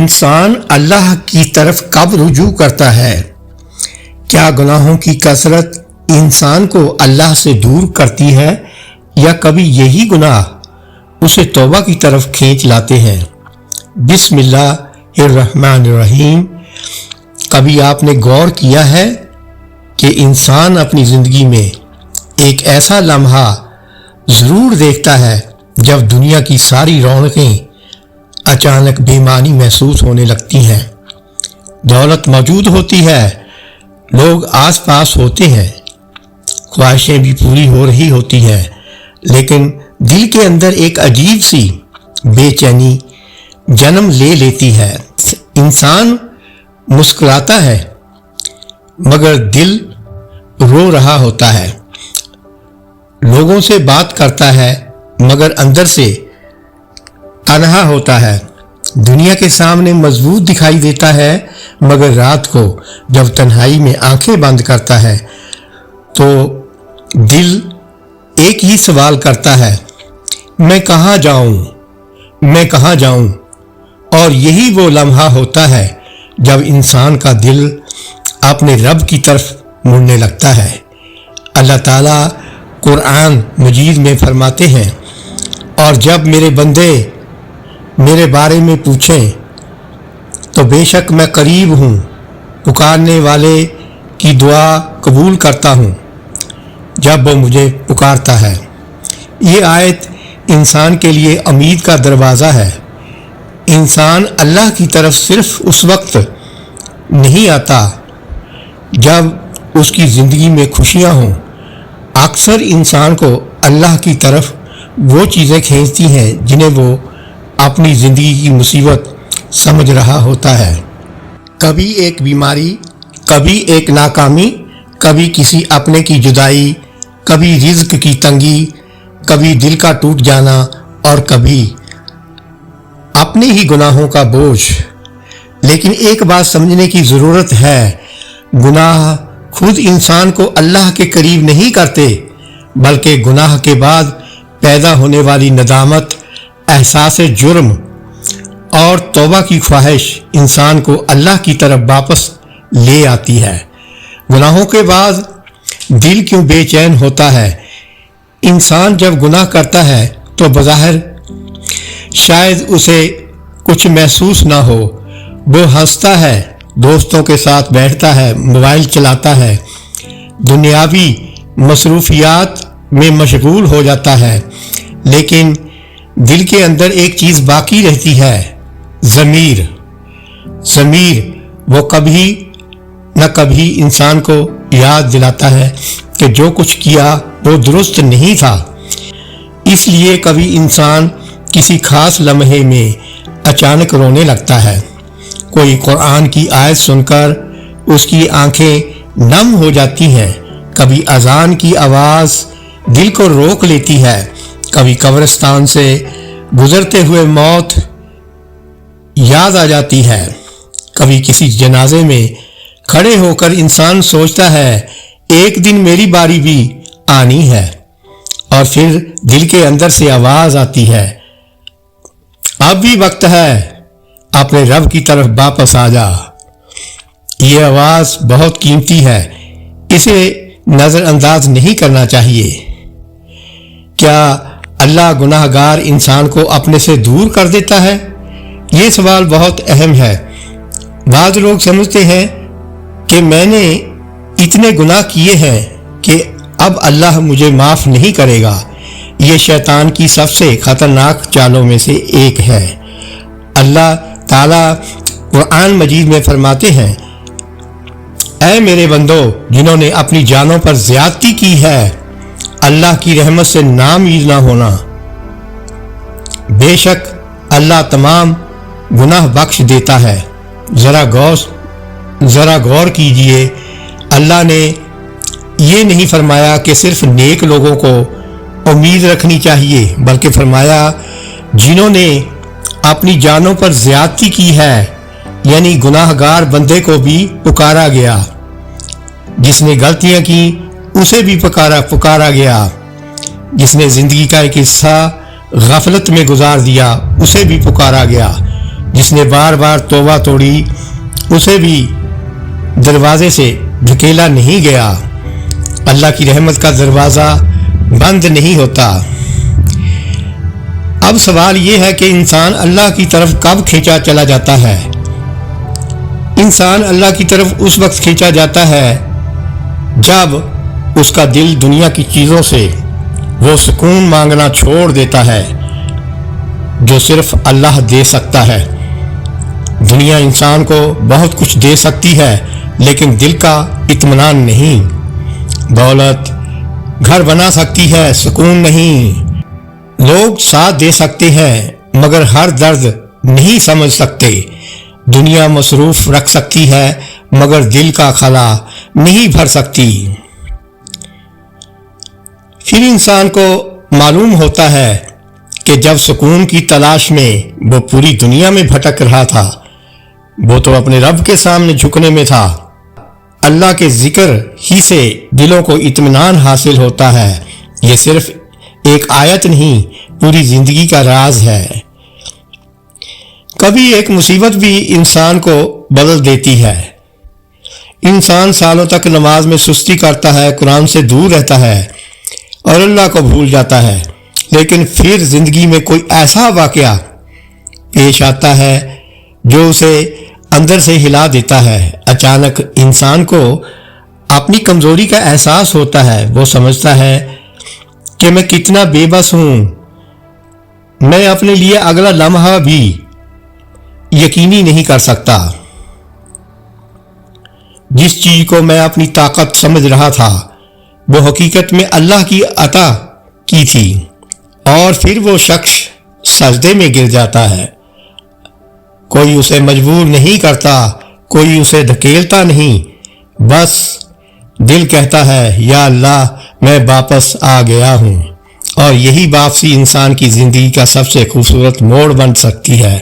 इंसान अल्लाह की तरफ कब रुजू करता है? क्या गुनाहों की कसरत इंसान को अल्लाह से दूर करती है या कभी यही गुनाह उसे तौबा की तरफ खींच लाते हैं? बिस्मिल्लाहिर्रहमानिर्रहीम। कभी आपने गौर किया है कि इंसान अपनी ज़िंदगी में एक ऐसा लम्हा ज़रूर देखता है जब दुनिया की सारी रौनकें अचानक बेमानी महसूस होने लगती हैं। दौलत मौजूद होती है, लोग आस पास होते हैं, ख्वाहिशें भी पूरी हो रही होती हैं, लेकिन दिल के अंदर एक अजीब सी बेचैनी जन्म ले लेती है। इंसान मुस्कुराता है मगर दिल रो रहा होता है, लोगों से बात करता है मगर अंदर से तन्हा होता है, दुनिया के सामने मजबूत दिखाई देता है मगर रात को जब तन्हाई में आंखें बंद करता है तो दिल एक ही सवाल करता है, मैं कहाँ जाऊँ, मैं कहाँ जाऊँ। और यही वो लम्हा होता है जब इंसान का दिल अपने रब की तरफ मुड़ने लगता है। अल्लाह ताला कुरान मजीद में फरमाते हैं, और जब मेरे बंदे मेरे बारे में पूछें तो बेशक मैं करीब हूँ, पुकारने वाले की दुआ कबूल करता हूँ जब वो मुझे पुकारता है। ये आयत इंसान के लिए उम्मीद का दरवाज़ा है। इंसान अल्लाह की तरफ सिर्फ उस वक्त नहीं आता जब उसकी ज़िंदगी में खुशियाँ हों। अक्सर इंसान को अल्लाह की तरफ वो चीज़ें खींचती हैं जिन्हें वो अपनी ज़िंदगी की मुसीबत समझ रहा होता है। कभी एक बीमारी, कभी एक नाकामी, कभी किसी अपने की जुदाई, कभी रिज़्क की तंगी, कभी दिल का टूट जाना और कभी अपने ही गुनाहों का बोझ। लेकिन एक बात समझने की ज़रूरत है, गुनाह खुद इंसान को अल्लाह के करीब नहीं करते, बल्कि गुनाह के बाद पैदा होने वाली नदामत, एहसास जुर्म और तौबा की ख्वाहिश इंसान को अल्लाह की तरफ वापस ले आती है। गुनाहों के बाद दिल क्यों बेचैन होता है? इंसान जब गुनाह करता है तो बज़ाहिर शायद उसे कुछ महसूस ना हो, वो हंसता है, दोस्तों के साथ बैठता है, मोबाइल चलाता है, दुनियावी मसरूफियात में मशगूल हो जाता है, लेकिन दिल के अंदर एक चीज़ बाकी रहती है, ज़मीर। वो कभी न कभी इंसान को याद दिलाता है कि जो कुछ किया वो दुरुस्त नहीं था। इसलिए कभी इंसान किसी खास लम्हे में अचानक रोने लगता है, कोई कुरान की आयत सुनकर उसकी आंखें नम हो जाती हैं, कभी अजान की आवाज़ दिल को रोक लेती है, कभी कब्रिस्तान से गुजरते हुए मौत याद आ जाती है, कभी किसी जनाजे में खड़े होकर इंसान सोचता है एक दिन मेरी बारी भी आनी है, और फिर दिल के अंदर से आवाज़ आती है, अब भी वक्त है, अपने रब की तरफ वापस आ जा। ये आवाज़ बहुत कीमती है, इसे नज़रअंदाज नहीं करना चाहिए। क्या अल्लाह गुनाहगार इंसान को अपने से दूर कर देता है? ये सवाल बहुत अहम है। बाज़ लोग समझते हैं कि मैंने इतने गुनाह किए हैं कि अब अल्लाह मुझे माफ़ नहीं करेगा। ये शैतान की सबसे ख़तरनाक चालों में से एक है। अल्लाह ताला कुरान मजीद में फरमाते हैं, ऐ मेरे बंदो जिन्होंने अपनी जानों पर ज़्यादती की है, अल्लाह की रहमत से नाउम्मीद ना होना। बेशक अल्लाह तमाम गुनाह बख्श देता है। ज़रा गौर कीजिए, अल्लाह ने ये नहीं फरमाया कि सिर्फ नेक लोगों को उम्मीद रखनी चाहिए, बल्कि फरमाया जिन्होंने अपनी जानों पर ज़्यादती की है, यानी गुनाहगार बंदे को भी पुकारा गया। जिसने गलतियां की उसे भी पुकारा गया। जिसने ज़िंदगी का एक हिस्सा गफलत में गुजार दिया उसे भी पुकारा गया। जिसने बार बार तौबा तोड़ी उसे भी दरवाजे से धकेला नहीं गया। अल्लाह की रहमत का दरवाज़ा बंद नहीं होता। अब सवाल ये है कि इंसान अल्लाह की तरफ कब खींचा चला जाता है। इंसान अल्लाह की तरफ उस वक्त खींचा जाता है जब उसका दिल दुनिया की चीज़ों से वो सुकून मांगना छोड़ देता है जो सिर्फ अल्लाह दे सकता है। दुनिया इंसान को बहुत कुछ दे सकती है लेकिन दिल का इत्मीनान नहीं। दौलत घर बना सकती है, सुकून नहीं। लोग साथ दे सकते हैं मगर हर दर्द नहीं समझ सकते। दुनिया मसरूफ रख सकती है मगर दिल का खला नहीं भर सकती। फिर इंसान को मालूम होता है कि जब सुकून की तलाश में वो पूरी दुनिया में भटक रहा था, वो तो अपने रब के सामने झुकने में था। अल्लाह के जिक्र ही से दिलों को इत्मीनान हासिल होता है। ये सिर्फ एक आयत नहीं, पूरी जिंदगी का राज है। कभी एक मुसीबत भी इंसान को बदल देती है। इंसान सालों तक नमाज में सुस्ती करता है, कुरान से दूर रहता है और अल्लाह को भूल जाता है, लेकिन फिर जिंदगी में कोई ऐसा वाकया पेश आता है जो उसे अंदर से हिला देता है। अचानक इंसान को अपनी कमजोरी का एहसास होता है। वो समझता है कि मैं कितना बेबस हूं। मैं अपने लिए अगला लम्हा भी यकीनी नहीं कर सकता। जिस चीज को मैं अपनी ताकत समझ रहा था वो हकीकत में अल्लाह की अता की थी। और फिर वो शख्स सजदे में गिर जाता है। कोई उसे मजबूर नहीं करता, कोई उसे धकेलता नहीं, बस दिल कहता है या अल्लाह मैं वापस आ गया हूँ। और यही वापसी इंसान की जिंदगी का सबसे खूबसूरत मोड़ बन सकती है।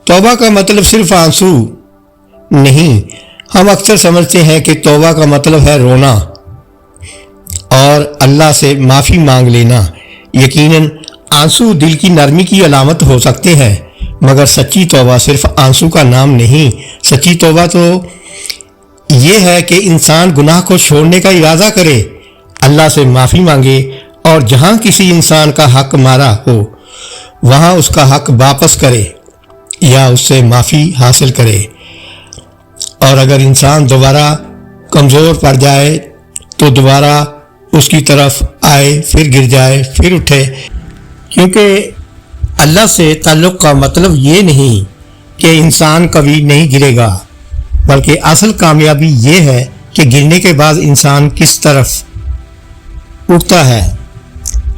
तौबा का मतलब सिर्फ आंसू नहीं। हम अक्सर समझते हैं कि तौबा का मतलब है रोना और अल्लाह से माफ़ी मांग लेना। यकीनन आंसू दिल की नरमी की अलामत हो सकते हैं, मगर सच्ची तौबा सिर्फ आंसू का नाम नहीं। सच्ची तौबा तो ये है कि इंसान गुनाह को छोड़ने का इरादा करे, अल्लाह से माफ़ी मांगे और जहाँ किसी इंसान का हक मारा हो वहाँ उसका हक वापस करे या उससे माफ़ी हासिल करे। और अगर इंसान दोबारा कमज़ोर पड़ जाए तो दोबारा उसकी तरफ आए, फिर गिर जाए, फिर उठे। क्योंकि अल्लाह से ताल्लुक़ का मतलब ये नहीं कि इंसान कभी नहीं गिरेगा, बल्कि असल कामयाबी ये है कि गिरने के बाद इंसान किस तरफ उठता है।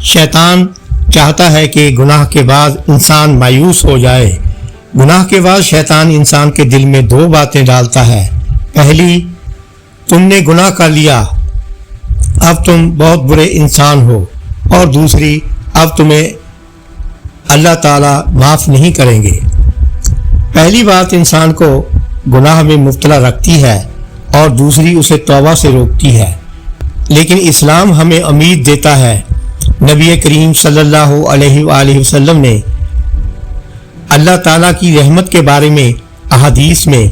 शैतान चाहता है कि गुनाह के बाद इंसान मायूस हो जाए। गुनाह के बाद शैतान इंसान के दिल में दो बातें डालता है। पहली, तुमने गुनाह कर लिया, अब तुम बहुत बुरे इंसान हो। और दूसरी, अब तुम्हें अल्लाह ताला माफ़ नहीं करेंगे। पहली बात इंसान को गुनाह में मुब्तला रखती है और दूसरी उसे तौबा से रोकती है। लेकिन इस्लाम हमें उम्मीद देता है। नबी करीम सल्लल्लाहु अलैहि वसल्लम ने अल्लाह ताला की रहमत के बारे में अहादीस में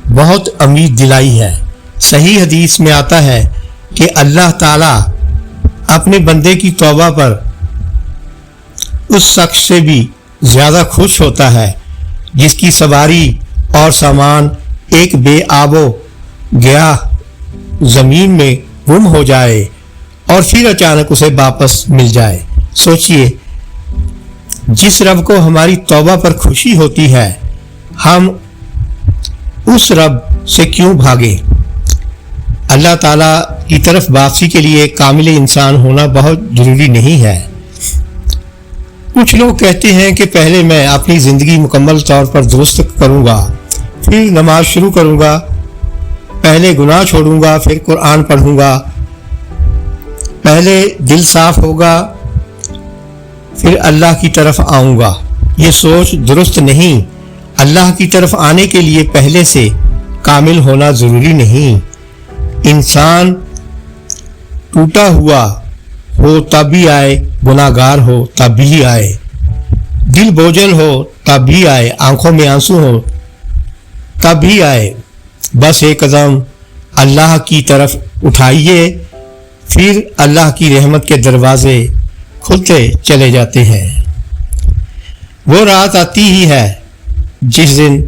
बहुत उम्मीद दिलाई है। सही हदीस में आता है कि अल्लाह ताला अपने बंदे की तौबा पर उस शख्स से भी ज़्यादा खुश होता है जिसकी सवारी और सामान एक बेआबो गया ज़मीन में गुम हो जाए और फिर अचानक उसे वापस मिल जाए। सोचिए, जिस रब को हमारी तौबा पर खुशी होती है, हम उस रब से क्यों भागे। अल्लाह ताला की तरफ वापसी के लिए कामिल इंसान होना बहुत ज़रूरी नहीं है। कुछ लोग कहते हैं कि पहले मैं अपनी ज़िंदगी मुकम्मल तौर पर दुरुस्त करूँगा, फिर नमाज शुरू करूँगा, पहले गुनाह छोड़ूंगा, फिर कुरान पढ़ूँगा, पहले दिल साफ होगा, फिर अल्लाह की तरफ आऊँगा। ये सोच दुरुस्त नहीं। अल्लाह की तरफ आने के लिए पहले से कामिल होना ज़रूरी नहीं। इंसान टूटा हुआ हो तब भी आए, गुनाहगार हो तब भी आए। दिल बोझल हो तब भी आए, आंखों में आंसू हो तब भी आए, बस एक कदम अल्लाह की तरफ उठाइए, फिर अल्लाह की रहमत के दरवाजे खुलते चले जाते हैं। वो रात आती ही है जिस दिन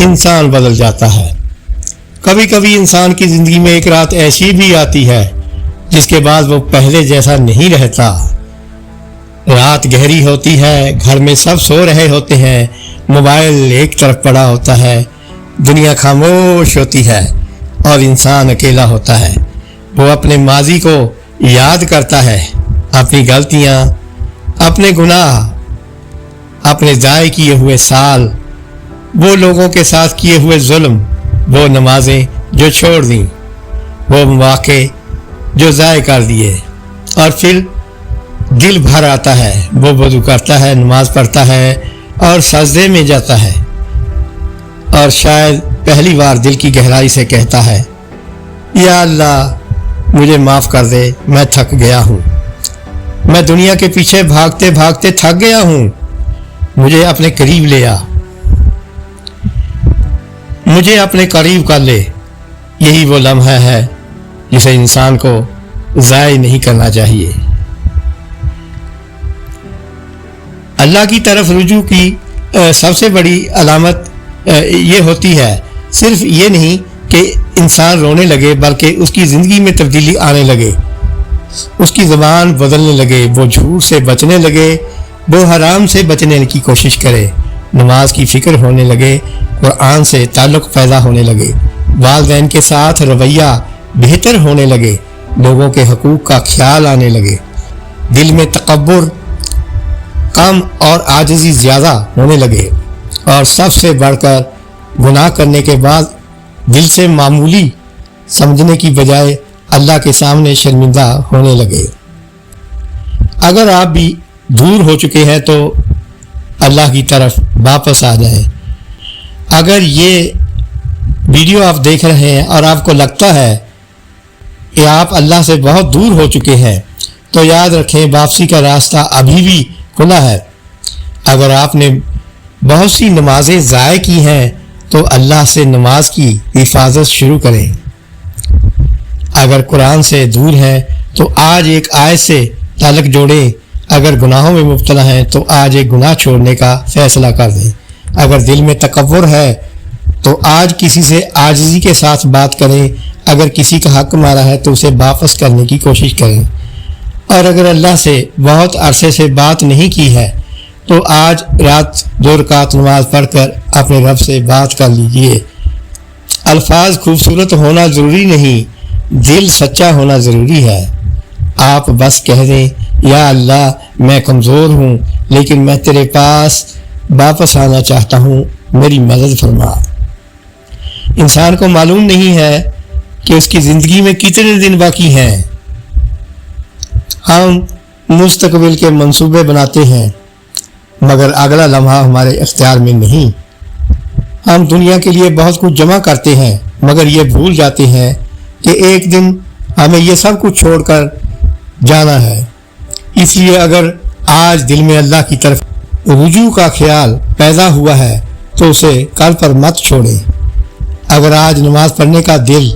इंसान बदल जाता है। कभी कभी इंसान की जिंदगी में एक रात ऐसी भी आती है जिसके बाद वो पहले जैसा नहीं रहता। रात गहरी होती है, घर में सब सो रहे होते हैं, मोबाइल एक तरफ पड़ा होता है, दुनिया खामोश होती है और इंसान अकेला होता है। वो अपने माजी को याद करता है, अपनी गलतियां, अपने गुनाह, अपने ज़ाय किए हुए साल, वो लोगों के साथ किए हुए जुल्म, वो नमाजें जो छोड़ दी, वो मौके जो ज़ाय कर दिए, और फिर दिल भर आता है। वो वज़ू करता है, नमाज पढ़ता है और सजदे में जाता है और शायद पहली बार दिल की गहराई से कहता है, या अल्लाह मुझे माफ़ कर दे, मैं थक गया हूँ, मैं दुनिया के पीछे भागते भागते थक गया हूँ, मुझे अपने करीब ले आ, मुझे अपने करीब कर ले। यही वो लम्हा है जिसे इंसान को ज़ाय नहीं करना चाहिए। अल्लाह की तरफ रुजू की सबसे बड़ी अलामत ये होती है, सिर्फ ये नहीं कि इंसान रोने लगे, बल्कि उसकी ज़िंदगी में तब्दीली आने लगे, उसकी ज़बान बदलने लगे, वो झूठ से बचने लगे, वो हराम से बचने की कोशिश करे, नमाज की फ़िक्र होने लगे, कुरान से ताल्लुक़ पैदा होने लगे, वालिदैन के साथ रवैया बेहतर होने लगे, लोगों के हकूक़ का ख्याल आने लगे, दिल में तकब्बुर कम और आजिज़ी ज़्यादा होने लगे, और सबसे बढ़कर गुनाह करने के बाद दिल से मामूली समझने की बजाय अल्लाह के सामने शर्मिंदा होने लगे। अगर आप भी दूर हो चुके हैं तो अल्लाह की तरफ वापस आ जाएं। अगर ये वीडियो आप देख रहे हैं और आपको लगता है कि आप अल्लाह से बहुत दूर हो चुके हैं, तो याद रखें वापसी का रास्ता अभी भी खुला है। अगर आपने बहुत सी नमाजें ज़ाय की हैं तो अल्लाह से नमाज की हिफाजत शुरू करें। अगर कुरान से दूर हैं तो आज एक आयत से ताल्लुक़ जोड़ें। अगर गुनाहों में मुब्तला हैं तो आज एक गुनाह छोड़ने का फ़ैसला कर दें। अगर दिल में तकब्बुर है तो आज किसी से आजिज़ी के साथ बात करें। अगर किसी का हक़ मारा है तो उसे वापस करने की कोशिश करें। और अगर अल्लाह से बहुत अरसे से बात नहीं की है तो आज रात 2 रकात नमाज पढ़कर अपने रब से बात कर लीजिए। अल्फाज खूबसूरत होना ज़रूरी नहीं, दिल सच्चा होना ज़रूरी है। आप बस कह दें, या अल्लाह मैं कमज़ोर हूँ लेकिन मैं तेरे पास वापस आना चाहता हूँ, मेरी मदद फरमा। इंसान को मालूम नहीं है कि उसकी ज़िंदगी में कितने दिन बाकी हैं। हम मुस्तकबिल के मंसूबे बनाते हैं मगर अगला लम्हा हमारे इख्तियार में नहीं। हम दुनिया के लिए बहुत कुछ जमा करते हैं मगर ये भूल जाते हैं कि एक दिन हमें ये सब कुछ छोड़कर जाना है। इसलिए अगर आज दिल में अल्लाह की तरफ रुजू का ख्याल पैदा हुआ है तो उसे कल पर मत छोड़ें। अगर आज नमाज पढ़ने का दिल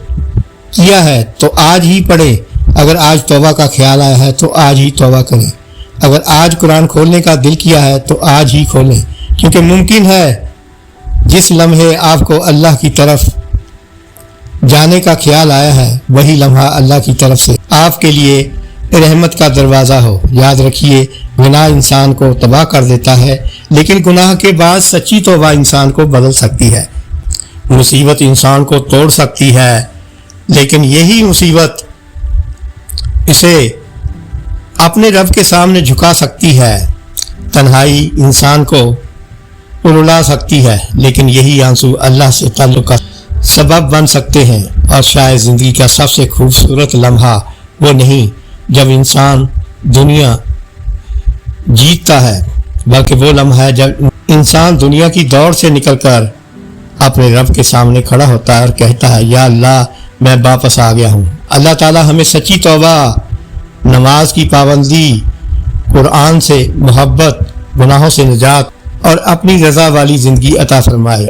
किया है तो आज ही पढ़ें। अगर आज तौबा का ख्याल आया है तो आज ही तौबा करें। अगर आज कुरान खोलने का दिल किया है तो आज ही खोलें, क्योंकि मुमकिन है जिस लम्हे आपको अल्लाह की तरफ जाने का ख्याल आया है वही लम्हा अल्लाह की तरफ से आपके लिए रहमत का दरवाज़ा हो। याद रखिए, गुनाह इंसान को तबाह कर देता है, लेकिन गुनाह के बाद सच्ची तौबा इंसान को बदल सकती है। मुसीबत इंसान को तोड़ सकती है, लेकिन यही मुसीबत इसे अपने रब के सामने झुका सकती है। तन्हाई इंसान को रुला सकती है, लेकिन यही आंसू अल्लाह से ताल्लुक़ का सबब बन सकते हैं। और शायद ज़िंदगी का सबसे खूबसूरत लम्हा वो नहीं जब इंसान दुनिया जीतता है, बल्कि वो लम्हा है जब इंसान दुनिया की दौड़ से निकलकर अपने रब के सामने खड़ा होता है और कहता है, या अल्लाह मैं वापस आ गया हूँ। अल्लाह ताला हमें सच्ची तौबा, नमाज की पाबंदी, कुरान से मोहब्बत گناہوں سے نجات اور اپنی رضا والی زندگی عطا فرمائے۔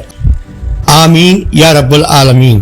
آمین یا رب العالمین۔